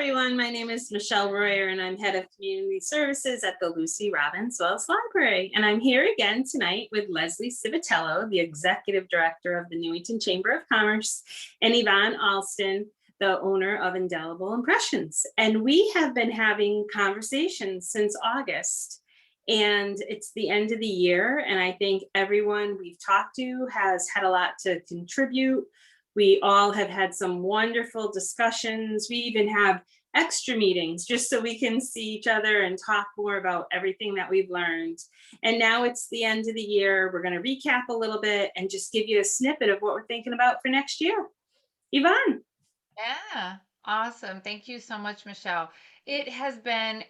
everyone. My name is Michelle Royer, and I'm head of community services at the Lucy Robbins Wells Library. And I'm here again tonight with Leslie Civitello, the executive director of the Newington Chamber of Commerce, and Yvonne Alston, the owner of Indelible Impressions. And we have been having conversations since August. And it's the end of the year, and I think everyone we've talked to has had a lot to contribute. We all have had some wonderful discussions. We even have extra meetings just so we can see each other and talk more about everything that we've learned. And now it's the end of the year. We're going to recap a little bit and just give you a snippet of what we're thinking about for next year. Yvonne. Yeah, awesome. Thank you so much, Michelle. It has been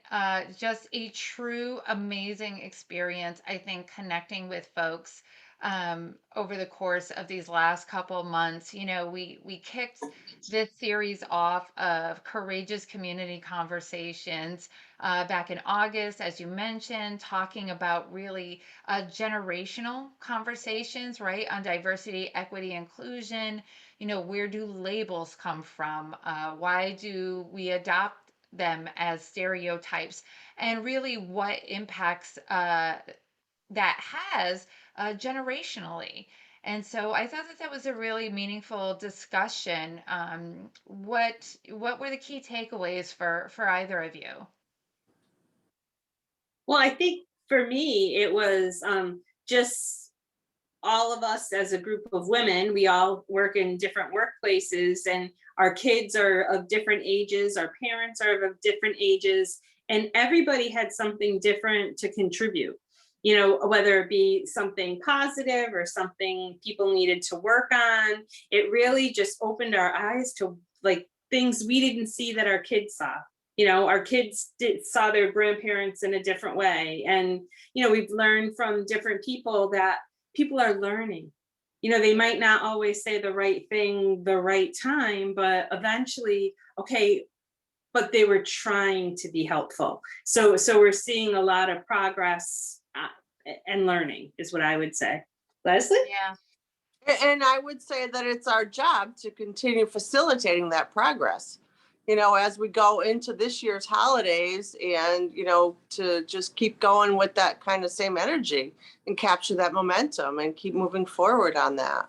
just a true amazing experience, I think, connecting with folks over the course of these last couple months. We kicked this series off of courageous community conversations back in August, as you mentioned, talking about really generational conversations, right, on diversity, equity, inclusion. Where do labels come from? Why do we adopt them as stereotypes? And really, what impacts that has generationally? And so I thought that that was a really meaningful discussion. What were the key takeaways for either of you? Well, I think for me, it was just all of us as a group of women. We all work in different workplaces, and our kids are of different ages, our parents are of different ages, and everybody had something different to contribute. Whether it be something positive or something people needed to work on, it really just opened our eyes to like things we didn't see that our kids saw. Our kids saw their grandparents in a different way. And, we've learned from different people that people are learning. They might not always say the right thing the right time, but eventually, okay, but they were trying to be helpful. So we're seeing a lot of progress and learning is what I would say. Leslie? Yeah. And I would say that it's our job to continue facilitating that progress, as we go into this year's holidays and, to just keep going with that kind of same energy and capture that momentum and keep moving forward on that.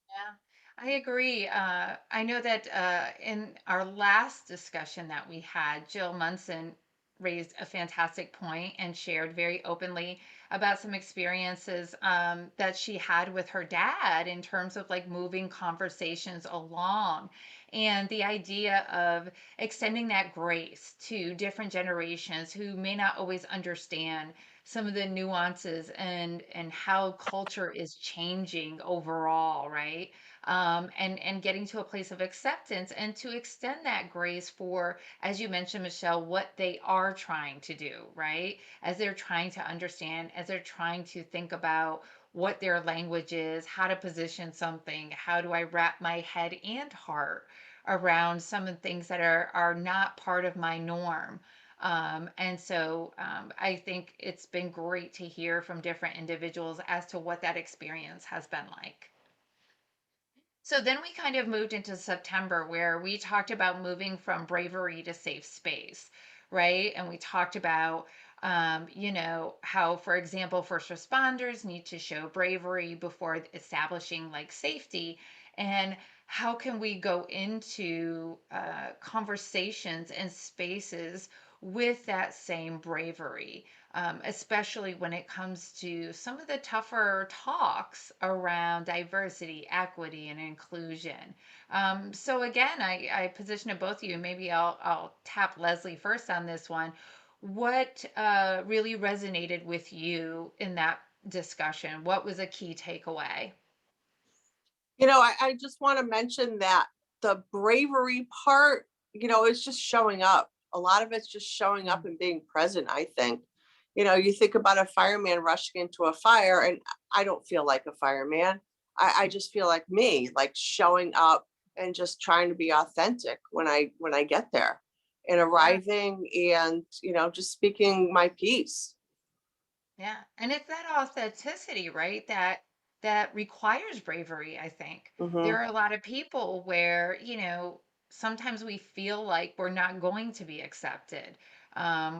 Yeah, I agree. I know that in our last discussion that we had, Jill Munson raised a fantastic point and shared very openly about some experiences that she had with her dad in terms of like moving conversations along. And the idea of extending that grace to different generations who may not always understand some of the nuances and how culture is changing overall, right? And getting to a place of acceptance and to extend that grace for, as you mentioned, Michelle, what they are trying to do, right? As they're trying to understand, as they're trying to think about what their language is, how to position something, how do I wrap my head and heart around some of the things that are not part of my norm. And so I think it's been great to hear from different individuals as to what that experience has been like. So then we kind of moved into September where we talked about moving from bravery to safe space, right? And we talked about, how, for example, first responders need to show bravery before establishing like safety. And how can we go into conversations and spaces with that same bravery? Especially when it comes to some of the tougher talks around diversity, equity, and inclusion. So again, I position it both of you. Maybe I'll tap Leslie first on this one. What really resonated with you in that discussion? What was a key takeaway? I just want to mention that the bravery part, is just showing up. A lot of it's just showing up and being present, I think. You think about a fireman rushing into a fire, and I don't feel like a fireman. I just feel like me, like showing up and just trying to be authentic when I get there and Yeah. arriving and, just speaking my piece. Yeah. And it's that authenticity, right? That requires bravery, I think. There Hmm. are a lot of people where, sometimes we feel like we're not going to be accepted,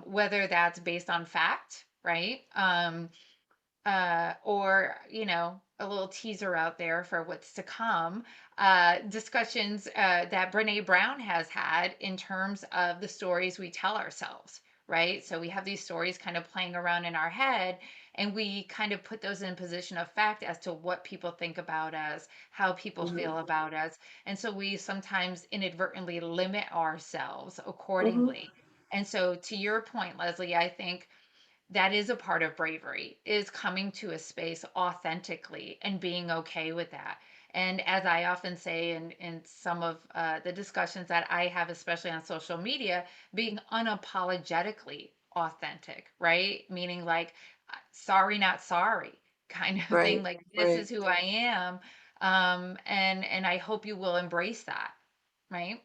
whether that's based on fact, right? Or a little teaser out there for what's to come, discussions that Brene Brown has had in terms of the stories we tell ourselves, right? So we have these stories kind of playing around in our head, and we kind of put those in position of fact as to what people think about us, how people Mhm. feel about us. And so we sometimes inadvertently limit ourselves Mhm. accordingly. And so, to your point, Leslie, I think that is a part of bravery, is coming to a space authentically and being okay with that. And as I often say in some of the discussions that I have, especially on social media, being unapologetically authentic, right? Meaning like, sorry not sorry, kind of thing, Right, like this right. is who I am. And I hope you will embrace that, right?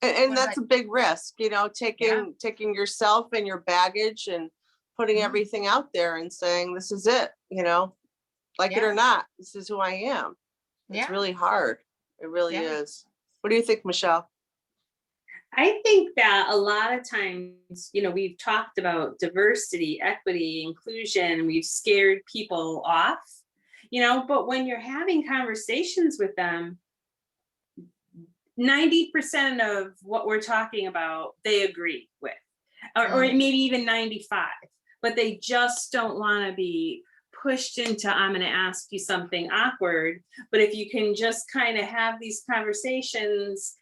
And What about that's a big risk, yeah, taking yourself and your baggage and putting yeah, everything out there and saying, this is it, like it or yeah, not, this is who I am. It's yeah, really hard. It really yeah. is. What do you think, Michelle? I think that a lot of times, we've talked about diversity, equity, inclusion, we've scared people off, but when you're having conversations with them, 90% of what we're talking about, they agree with, or Mm, maybe even 95, but they just don't want to be pushed into, I'm going to ask you something awkward. But if you can just kind of have these conversations,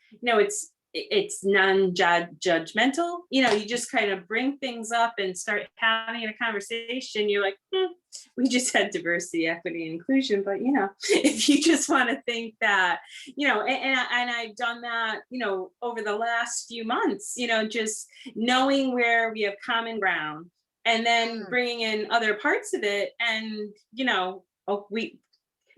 it's non-judgmental. You just kind of bring things up and start having a conversation. You're like, we just had diversity, equity, and inclusion, but if you just want to think that, and I've done that, over the last few months, just knowing where we have common ground, and then mm. bringing in other parts of it. And we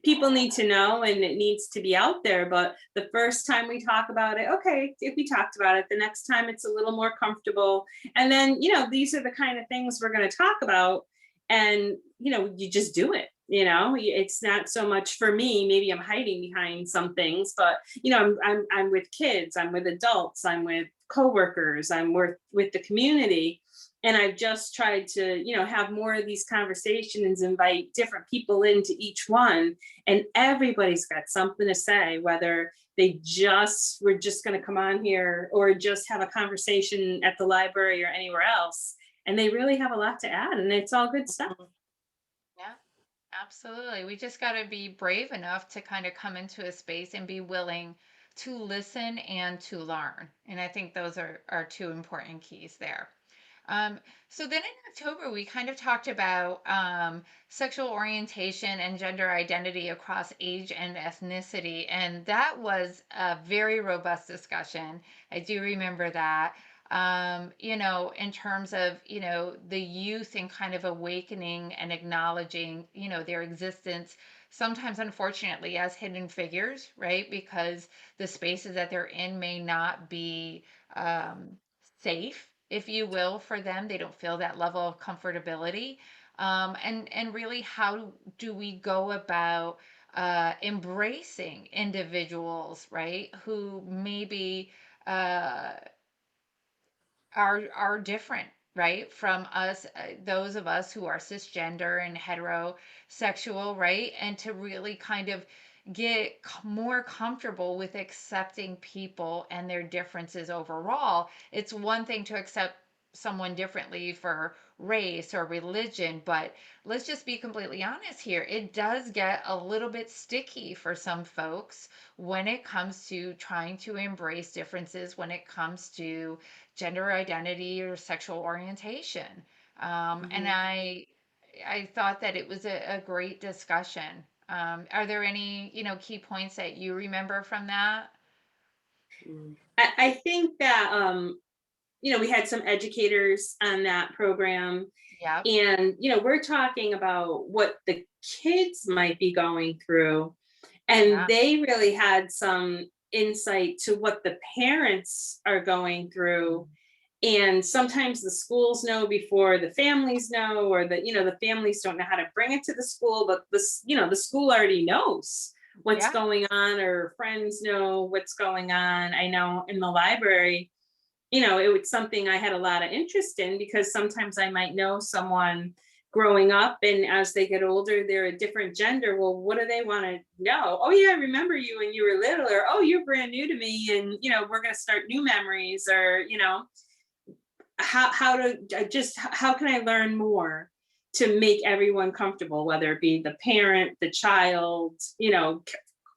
people need to know, and it needs to be out there. But the first time we talk about it, okay, if we talked about it, the next time it's a little more comfortable. And then these are the kind of things we're going to talk about. And you just do it. It's not so much, for me, maybe I'm hiding behind some things, but I'm with kids, I'm with adults, I'm with coworkers, I'm with the community. And I've just tried to have more of these conversations, invite different people into each one, and everybody's got something to say, whether we're just going to come on here or just have a conversation at the library or anywhere else. And they really have a lot to add, and it's all good stuff. Mhm. Yeah, absolutely. We just got to be brave enough to kind of come into a space and be willing to listen and to learn. And I think those are two important keys there. Um, so then in October, we kind of talked about sexual orientation and gender identity across age and ethnicity. And that was a very robust discussion. I do remember that. In terms of, the youth and kind of awakening and acknowledging, their existence, sometimes unfortunately as hidden figures, right? Because the spaces that they're in may not be um, safe, if you will, for them. They don't feel that level of comfortability. And really, how do we go about embracing individuals, right, who maybe uh, are different, right, from us, those of us who are cisgender and heterosexual, right? And to really kind of get more comfortable with accepting people and their differences overall. It's one thing to accept someone differently for race or religion, but let's just be completely honest here. It does get a little bit sticky for some folks when it comes to trying to embrace differences, when it comes to gender identity or sexual orientation. And Mhm. I thought that it was a great discussion. Are there any, key points that you remember from that? Mhm. I think that we had some educators on that program, Yep. and we're talking about what the kids might be going through, and Yeah. they really had some insight to what the parents are going through. And sometimes the schools know before the families know, or the families don't know how to bring it to the school, but the school already knows what's Yeah. going on, or friends know what's going on. I know in the library, it was something I had a lot of interest in, because sometimes I might know someone growing up, and as they get older, they're a different gender. Well, what do they want to know? Oh, yeah, I remember you when you were little, or oh, you're brand new to me, and we're going to start new memories, or how to just how can I learn more to make everyone comfortable, whether it be the parent, the child,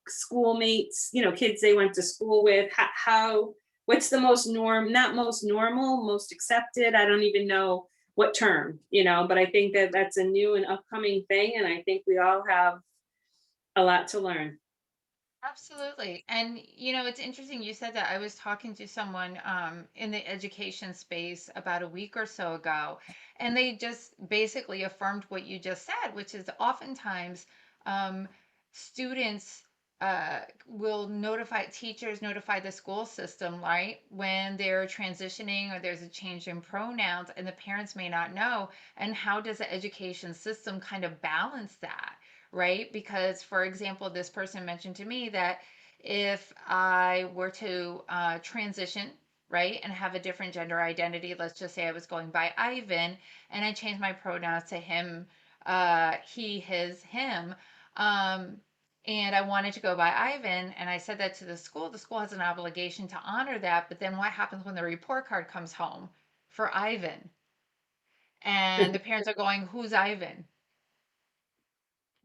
schoolmates, kids they went to school with. How what's the most not most normal, most accepted, I don't even know what term, but I think that that's a new and upcoming thing, and I think we all have a lot to learn. Absolutely. And it's interesting you said that. I was talking to someone in the education space about a week or so ago, and they just basically affirmed what you just said, which is oftentimes um, students will notify teachers, notify the school system, right, when they're transitioning or there's a change in pronouns, and the parents may not know. And how does the education system kind of balance that? Right? Because, for example, this person mentioned to me that if I were to transition, right, and have a different gender identity, let's just say I was going by Ivan, and I changed my pronouns to him, he, his, him, um, and I wanted to go by Ivan, and I said that to the school has an obligation to honor that. But then what happens when the report card comes home for Ivan? And the parents are going, who's Ivan?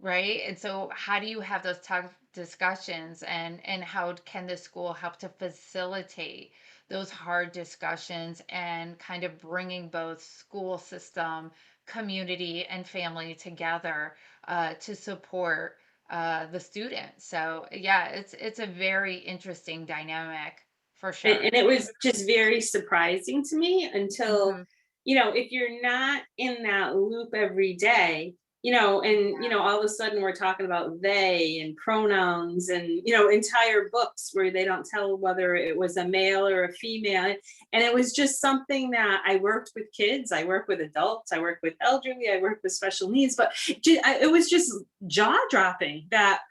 Right? And so how do you have those tough discussions, and how can the school help to facilitate those hard discussions and kind of bringing both school system, community, and family together to support the students? So yeah, it's a very interesting dynamic for sure. And it was just very surprising to me until, Hmm. if you're not in that loop every day, and, Yeah. all of a sudden we're talking about they and pronouns, and, entire books where they don't tell whether it was a male or a female. And it was just something that I worked with kids, I work with adults, I work with elderly, I work with special needs, but it was just jaw dropping that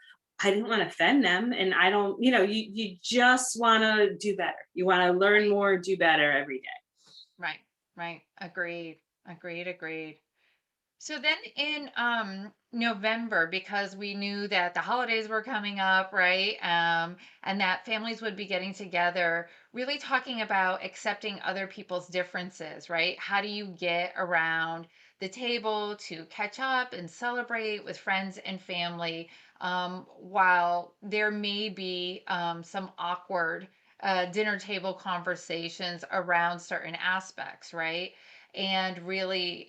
I didn't want to offend them. And I don't, you just want to do better. You want to learn Right. more, do better every day. Right. Right. Agreed. Agreed. Agreed. So then in November, because we knew that the holidays were coming up, right? And that families would be getting together, really talking about accepting other people's differences, right? How do you get around the table to catch up and celebrate with friends and family, while there may be some awkward dinner table conversations around certain aspects, right? And really,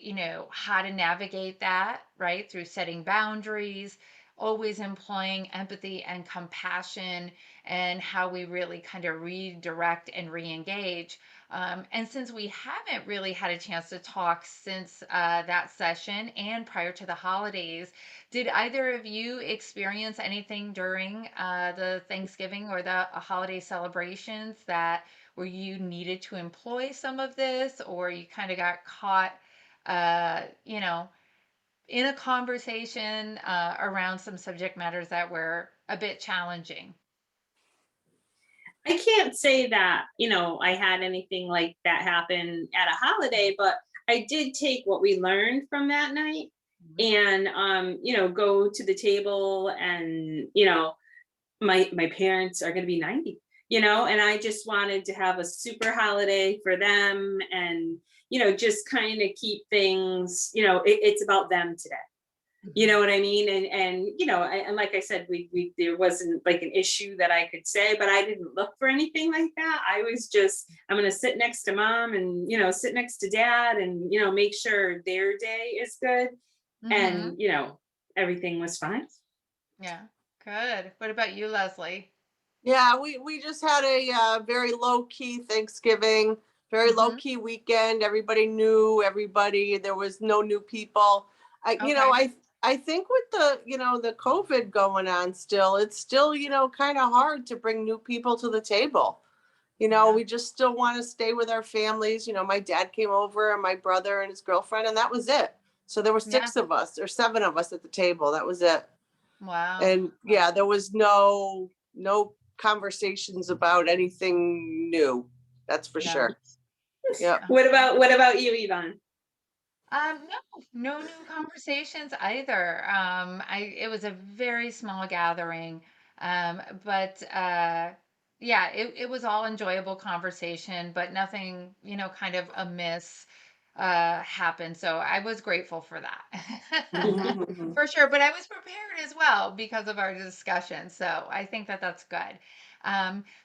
how to navigate that, right? Through setting boundaries, always employing empathy and compassion, and how we really kind of redirect and re-engage. And since we haven't really had a chance to talk since that session and prior to the holidays, did either of you experience anything during the Thanksgiving or the holiday celebrations that where you needed to employ some of this, or you kind of got caught, uh, you know, in a conversation around some subject matters that were a bit challenging? I can't say that, I had anything like that happen at a holiday, but I did take what we learned from that night Mhm. and, go to the table, and, my parents are going to be 90, and I just wanted to have a super holiday for them, and, just kind of keep things, it's about them today. You Mhm. know what I mean? And and like I said, we there wasn't like an issue that I could say, but I didn't look for anything like that. I was just, I'm gonna sit next to mom, and sit next to dad, and make sure their day is good. Mhm. And everything was fine. Yeah. Good. What about you, Leslie? Yeah, we just had a very low key Thanksgiving, very low Mhm. key weekend. Everybody knew everybody. There was no new people. I you know Okay. I think with the the COVID going on still, it's still kind of hard to bring new people to the table. Yeah. We just still want to stay with our families. My dad came over and my brother and his girlfriend, and that was it. So there were Yeah. six of us or seven of us at the table. That was it. Wow. And yeah, there was no conversations about anything new. That's for Yeah. sure. Yeah. What about you, Yvonne? No new conversations either. It was a very small gathering, but yeah, it was all enjoyable conversation, but nothing, kind of amiss happened. So I was grateful for that. For sure, but I was prepared as well because of our discussion. So I think that that's good.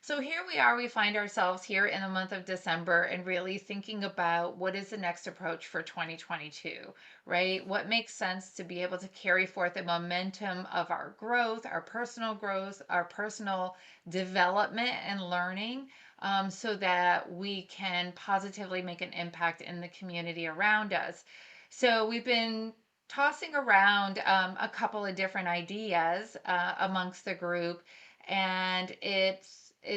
So here we are, we find ourselves here in the month of December and really thinking about what is the next approach for 2022, right? What makes sense to be able to carry forth the momentum of our growth, our personal development and learning, so that we can positively make an impact in the community around us. So we've been tossing around a couple of different ideas amongst the group, and it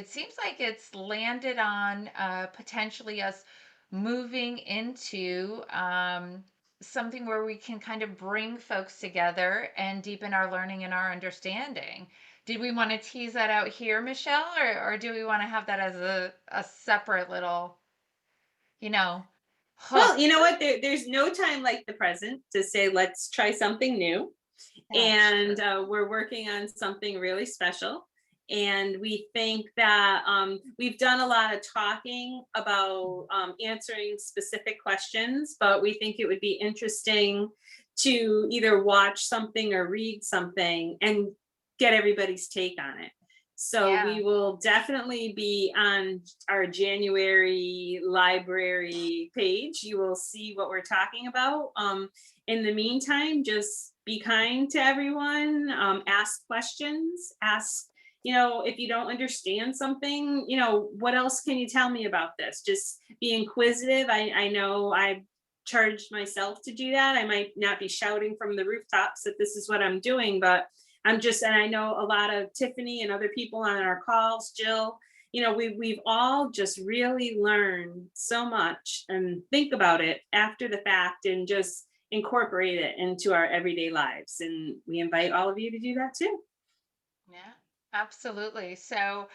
seems like it's landed on potentially us moving into something where we can kind of bring folks together and deepen our learning and our understanding. Did we want to tease that out here, Michelle, or do we want to have that as a separate little, you know, Well, hook? you know what? There's no time like the present to say, let's try something new. That's And true. we're working on something really special. And we think that we've done a lot of talking about answering specific questions, but we think it would be interesting to either watch something or read something and get everybody's take on it. So Yeah. we will definitely be on our January library page. You will see what we're talking about. In the meantime, just be kind to everyone, ask questions, if you don't understand something, what else can you tell me about this? Just be inquisitive. I know I've charged myself to do that. I might not be shouting from the rooftops that this is what I'm doing, but and I know a lot of Tiffany and other people on our calls, Jill, we've all just really learned so much, and think about it after the fact and just incorporate it into our everyday lives. And we invite all of you to do that too. Yeah, absolutely. So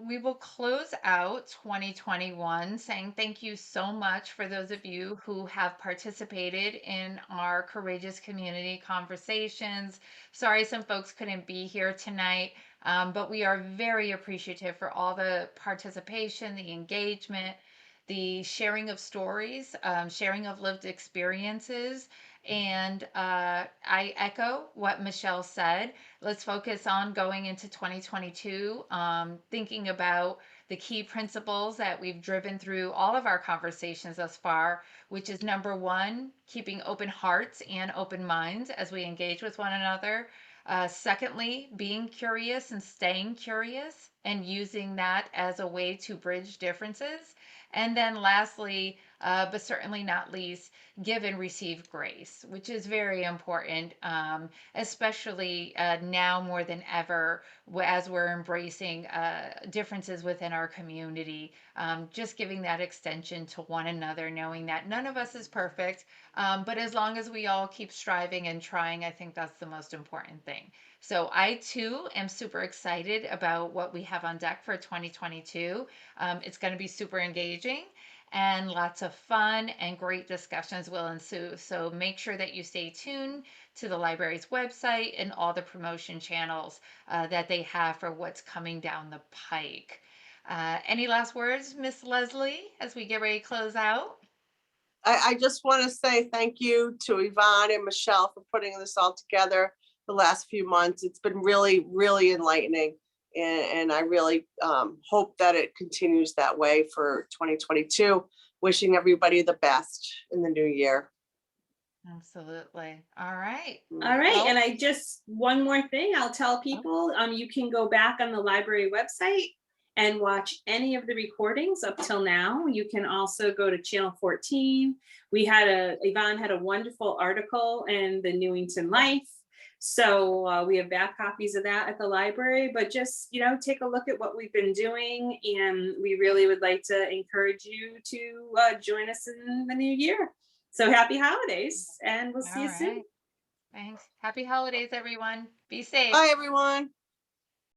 we will close out 2021 saying thank you so much for those of you who have participated in our Courageous Community Conversations. Sorry some folks couldn't be here tonight, but we are very appreciative for all the participation, the engagement, the sharing of stories, sharing of lived experiences. And I echo what Michelle said. Let's focus on going into 2022, thinking about the key principles that we've driven through all of our conversations thus far, which is number one, keeping open hearts and open minds as we engage with one another. Secondly, being curious and staying curious and using that as a way to bridge differences. And then lastly, but certainly not least, give and receive grace, which is very important, especially now more than ever, as we're embracing differences within our community. Just giving that extension to one another, knowing that none of us is perfect, but as long as we all keep striving and trying, I think that's the most important thing. So I too am super excited about what we have on deck for 2022. It's going to be super engaging, and lots of fun and great discussions will ensue. So make sure that you stay tuned to the library's website and all the promotion channels that they have for what's coming down the pike. Any last words, Miss Leslie, as we get ready to close out? I just want to say thank you to Yvonne and Michelle for putting this all together the last few months. It's been really, really enlightening. And I really hope that it continues that way for 2022. Wishing everybody the best in the new year. Absolutely. All right. All right, Well, and one more thing I'll tell oh, people, you can go back on the library website and watch any of the recordings up till now. You can also go to channel 14. Yvonne had a wonderful article in the Newington Life. So we have back copies of that at the library, but just, take a look at what we've been doing. And we really would like to encourage you to join us in the new year. So happy holidays, and we'll see all you soon. right. Thanks. Happy holidays, everyone. Be safe. Bye, everyone.